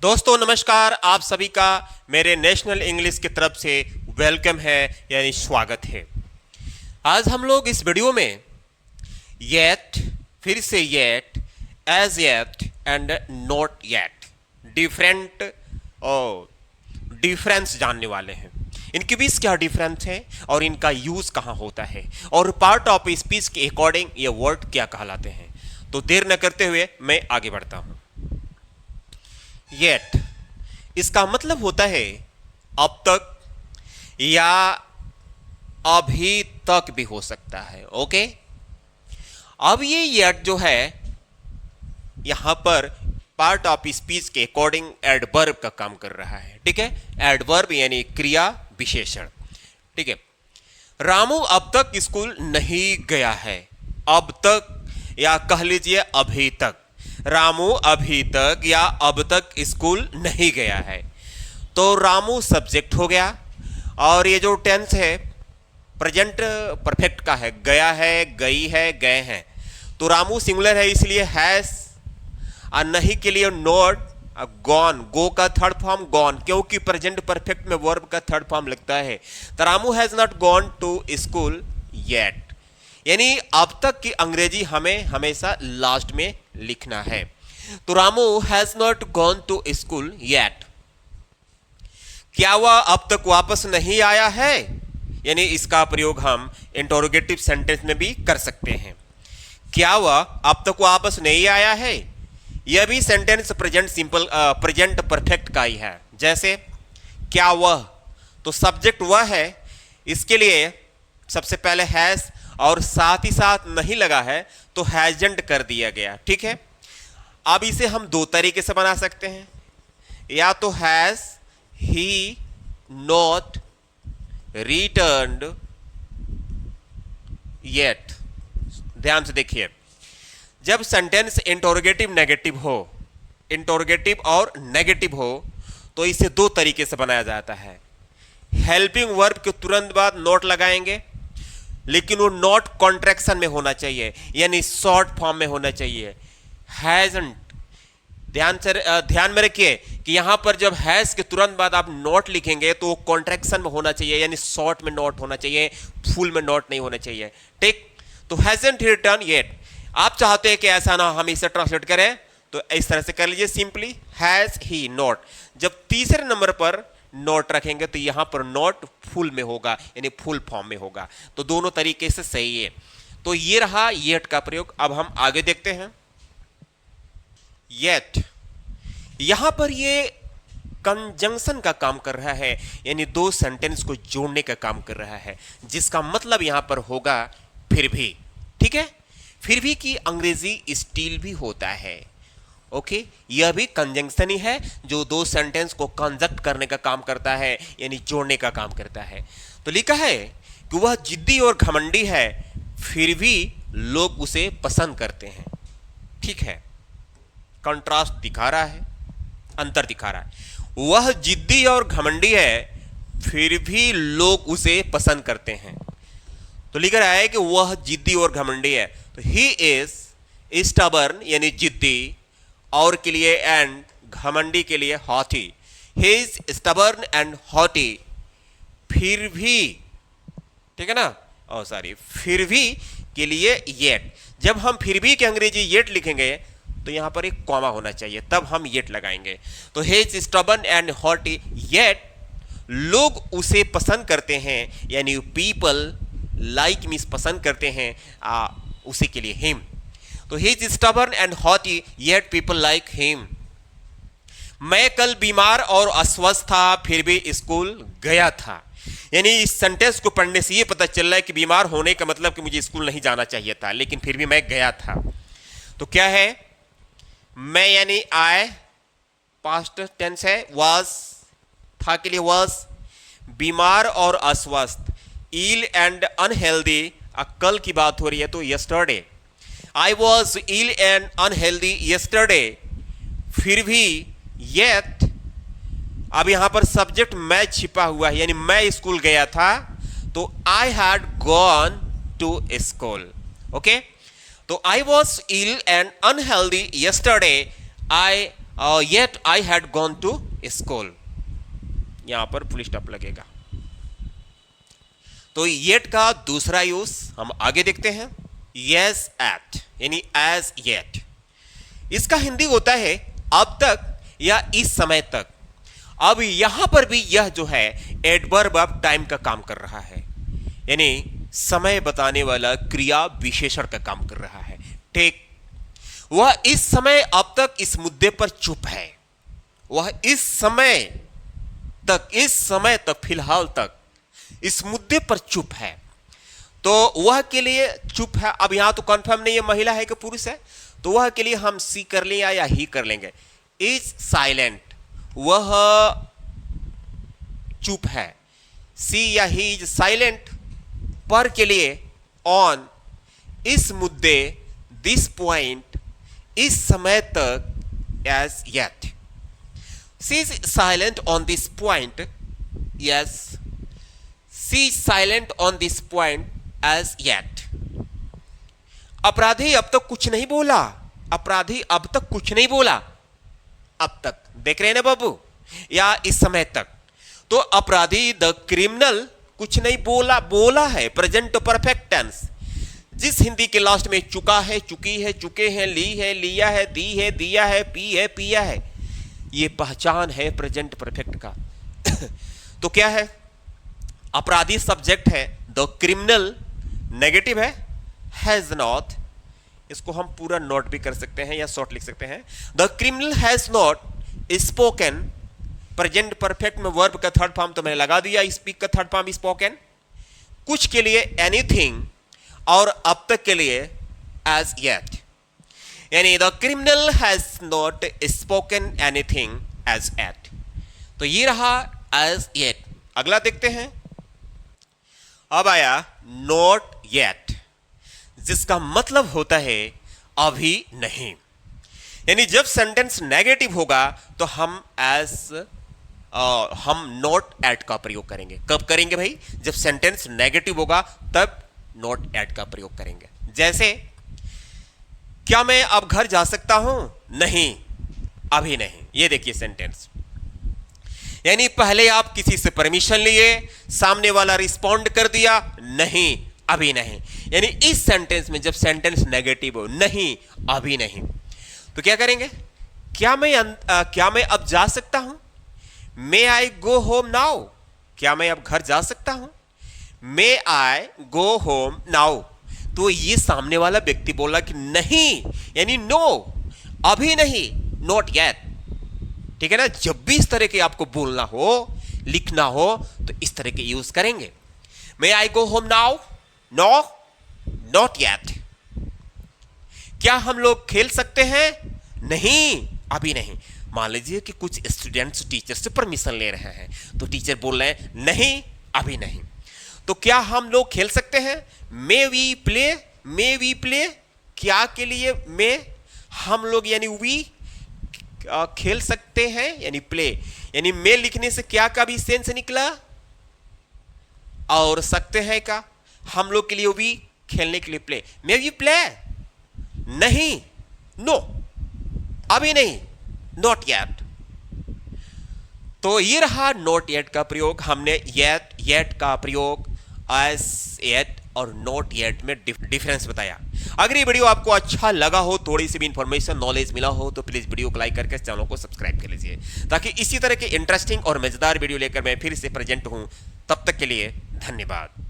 दोस्तों नमस्कार, आप सभी का मेरे नेशनल इंग्लिश की तरफ से वेलकम है यानी स्वागत है। आज हम लोग इस वीडियो में येट, फिर से yet, as yet and not yet difference जानने वाले हैं। इनके बीच क्या डिफरेंस है और इनका यूज कहाँ होता है और पार्ट ऑफ स्पीच के अकॉर्डिंग ये वर्ड क्या कहलाते हैं। तो देर न करते हुए मैं आगे बढ़ता हूँ। येट इसका मतलब होता है अब तक या अभी तक भी हो सकता है। ओके, अब ये येट जो है यहां पर पार्ट ऑफ स्पीच के अकॉर्डिंग एडवर्ब का काम कर रहा है। ठीक है, एडवर्ब यानी क्रिया विशेषण। ठीक है, रामू अब तक स्कूल नहीं गया है। अब तक या कह लीजिए अभी तक। रामू अभी तक या अब तक स्कूल नहीं गया है। तो रामू सब्जेक्ट हो गया और ये जो टेंस है प्रेजेंट परफेक्ट का है, गया है, गई है, गए हैं। तो रामू सिंगुलर है इसलिए हैज, और नहीं के लिए नॉट, गॉन, गो का थर्ड फॉर्म गॉन, क्योंकि प्रेजेंट परफेक्ट में वर्ब का थर्ड फॉर्म लगता है। तो Ramu has not gone to school yet, यानी अब तक की अंग्रेजी हमें हमेशा लास्ट में लिखना है। तो Ramu has not gone to school yet. क्या वह अब तक वापस नहीं आया है, यानी इसका प्रयोग हम इंटरोगेटिव सेंटेंस में भी कर सकते हैं। क्या वह अब तक वापस नहीं आया है, यह भी सेंटेंस प्रेजेंट परफेक्ट का ही है। जैसे क्या वह, तो सब्जेक्ट वह है, इसके लिए सबसे पहले हैज और साथ ही साथ नहीं लगा है तो हैजेंट कर दिया गया। ठीक है, अब इसे हम दो तरीके से बना सकते हैं, या तो has he not returned yet. ध्यान से देखिए, जब सेंटेंस इंटरोगेटिव नेगेटिव हो, इंटरोगेटिव और नेगेटिव हो तो इसे दो तरीके से बनाया जाता है। हेल्पिंग वर्ब के तुरंत बाद नॉट लगाएंगे, लेकिन वो नॉट कॉन्ट्रैक्शन में होना चाहिए, यानी शॉर्ट फॉर्म में होना चाहिए। हैजंट, ध्यान में रखिए कि यहां पर जब हैज के तुरंत बाद आप नॉट लिखेंगे तो वो कॉन्ट्रैक्शन में होना चाहिए, यानी शॉर्ट में नॉट होना चाहिए, फुल में नॉट नहीं होना चाहिए। ठीक, तो हैजंट रिटर्न येट। आप चाहते हैं कि ऐसा ना हम इसे ट्रांसलेट करें तो इस तरह से कर लीजिए, सिंपली हैज ही नॉट। जब तीसरे नंबर पर नॉट रखेंगे तो यहां पर नॉट फुल में होगा, यानी फुल फॉर्म में होगा। तो दोनों तरीके से सही है। तो ये रहा येट का प्रयोग। अब हम आगे देखते हैं। येट यहां पर ये कंजंक्शन का काम कर रहा है, यानी दो सेंटेंस को जोड़ने का काम कर रहा है, जिसका मतलब यहां पर होगा फिर भी। ठीक है, फिर भी की अंग्रेजी स्टील भी होता है। ओके, यह भी कंजंक्शन ही है जो दो सेंटेंस को कंजक्ट करने का काम करता है, यानी जोड़ने का काम करता है। तो लिखा है कि वह जिद्दी और घमंडी है, फिर भी लोग उसे पसंद करते हैं। ठीक है, कंट्रास्ट दिखा रहा है, अंतर दिखा रहा है। वह जिद्दी और घमंडी है, फिर भी लोग उसे पसंद करते हैं। तो लिख रहा है कि वह जिद्दी और घमंडी है, तो ही इज स्टबर्न यानी जिद्दी, और के लिए एंड, घमंडी के लिए haughty. He is stubborn and haughty, फिर भी, ठीक है ना, और सॉरी, फिर भी के लिए येट। जब हम फिर भी के अंग्रेजी येट लिखेंगे तो यहां पर एक कॉमा होना चाहिए, तब हम येट लगाएंगे। तो he is stubborn and haughty yet लोग उसे पसंद करते हैं, यानी पीपल लाइक मीन्स पसंद करते हैं उसी के लिए हिम। तो he is stubborn and haughty yet people like him. मैं कल बीमार और अस्वस्थ था, फिर भी स्कूल गया था। यानी इस सेंटेंस को पढ़ने से ये पता चल रहा है कि बीमार होने का मतलब कि मुझे स्कूल नहीं जाना चाहिए था, लेकिन फिर भी मैं गया था। तो क्या है, मैं यानी आई, पास्ट टेंस है, वाज, था के लिए वाज, बीमार और अस्वस्थ, इल एंड अनहेल्दी, कल की बात हो रही है तो yesterday. I was ill and unhealthy yesterday, फिर भी yet, अब यहां पर सब्जेक्ट मैं छिपा हुआ है, यानी मैं स्कूल गया था, तो I had gone to school. Okay, तो I was ill and unhealthy yesterday, I yet I had gone to school, यहां पर फुल स्टॉप लगेगा। तो येट का दूसरा यूज हम आगे देखते हैं, यस एट यानी एज येट। इसका हिंदी होता है अब तक या इस समय तक। अब यहां पर भी यह जो है एडवर्ब ऑफ टाइम का काम कर रहा है, यानी समय बताने वाला क्रिया विशेषण का काम कर रहा है। ठीक, वह इस समय अब तक इस मुद्दे पर चुप है, वह इस समय तक फिलहाल तक इस मुद्दे पर चुप है। तो वह के लिए चुप है। अब यहां तो कंफर्म नहीं है महिला है कि पुरुष है, तो वह के लिए हम सी कर लें या ही कर लेंगे। इज साइलेंट, वह चुप है। सी या ही इज साइलेंट पर के लिए ऑन इस मुद्दे, दिस पॉइंट इस समय तक, as yet. She is silent on this point, yes she is silent on this point as yet. अपराधी अब तक कुछ नहीं बोला, अपराधी अब तक कुछ नहीं बोला। अब तक देख रहे हैं ना बाबू, या इस समय तक। तो अपराधी द क्रिमिनल कुछ नहीं बोला, बोला है प्रेजेंट परफेक्ट टेंस। जिस हिंदी के लास्ट में चुका है, चुकी है, चुके हैं, ली है, लिया है, दी है, दिया है, पी है, पिया है, ये पहचान है प्रेजेंट परफेक्ट का। तो क्या है, अपराधी सब्जेक्ट है, द क्रिमिनल नेगेटिव है, हैज नॉट, इसको हम पूरा नोट भी कर सकते हैं या शॉर्ट लिख सकते हैं। The criminal has not spoken, present perfect में वर्ब का थर्ड फॉर्म तो मैंने लगा दिया, स्पीक का थर्ड फॉर्म स्पोकन। कुछ के लिए एनीथिंग और अब तक के लिए एज येट, यानी the criminal has not spoken anything as yet. तो ये रहा एज येट। अगला देखते हैं। अब आया नॉट येट, जिसका मतलब होता है अभी नहीं। यानी जब सेंटेंस नेगेटिव होगा तो हम नॉट एट का प्रयोग करेंगे। कब करेंगे भाई? जब सेंटेंस नेगेटिव होगा तब नॉट एट का प्रयोग करेंगे। जैसे, क्या मैं अब घर जा सकता हूं? नहीं, अभी नहीं। ये देखिए सेंटेंस, यानी पहले आप किसी से परमिशन लिए, सामने वाला रिस्पॉन्ड कर दिया, नहीं, अभी नहीं। यानी इस सेंटेंस में जब सेंटेंस नेगेटिव हो, नहीं, अभी नहीं, तो क्या करेंगे? क्या मैं अब जा सकता हूं? मे आई गो होम नाउ, क्या मैं अब घर जा सकता हूं? मे आई गो होम नाउ। तो ये सामने वाला व्यक्ति बोला कि नहीं, यानी नो, अभी नहीं, नॉट येट। ठीक है ना? जब भी इस तरह के आपको बोलना हो, लिखना हो, तो इस तरह के यूज करेंगे। May I go home now? No, not yet. क्या हम लोग खेल सकते हैं? नहीं, अभी नहीं। मान लीजिए कि कुछ स्टूडेंट्स टीचर से परमिशन ले रहे हैं, तो टीचर बोल रहे हैं नहीं, अभी नहीं। तो क्या हम लोग खेल सकते हैं? May we play, may we play, क्या के लिए मे, हम लोग यानी वी खेल सकते हैं, यानी प्ले, यानी मे लिखने से क्या का भी सेंस निकला, और सकते हैं का, हम लोग के लिए वी, खेलने के लिए प्ले। May we play? नहीं, नो, अभी नहीं, नॉट येट। तो ये रहा नॉट येट का प्रयोग। हमने येट, येट का प्रयोग, एज येट और नॉट येट में डिफरेंस बताया। अगर ये वीडियो आपको अच्छा लगा हो, थोड़ी सी भी इंफॉर्मेशन, नॉलेज मिला हो, तो प्लीज वीडियो को लाइक करके चैनल को सब्सक्राइब कर लीजिए, ताकि इसी तरह के इंटरेस्टिंग और मजेदार वीडियो लेकर मैं फिर से प्रेजेंट हूं। तब तक के लिए धन्यवाद।